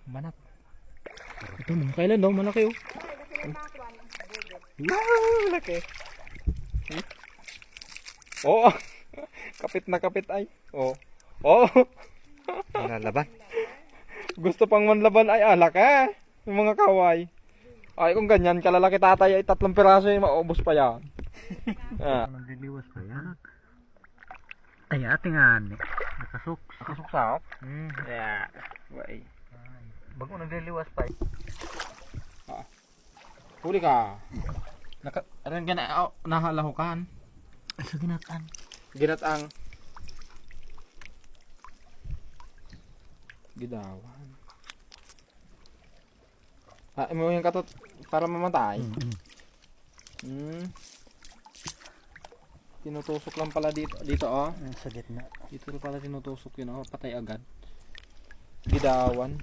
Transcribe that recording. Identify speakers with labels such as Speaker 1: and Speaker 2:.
Speaker 1: Banat. Ito mga kailan daw, malaki oh. Wow, malaki. Oo. Kapit na kapit ay. Oo. Oo.
Speaker 2: Nalalaban.
Speaker 1: Gusto pang manlaban ay alak eh. Yung mga kaway. Ay kung ganyan kalalaki tatay ay 3 piraso ay maubos pa yan. Ah.
Speaker 2: Nagliliwas pa yan. Ay, atingan. Nakasuks.
Speaker 1: Nakasuksak? Yeah. Way.
Speaker 2: Bago nagliliwas pa.
Speaker 1: Huli ka. Aran gana nahalahukan.
Speaker 2: Ay, sa ginatan.
Speaker 1: Ginatang. Gidawan. Mo yung katot para mamatay. Tinutusok lang pala dito oh.
Speaker 2: Sa gitna.
Speaker 1: Dito pala tinutusok yun oh, patay agad. Gidawan.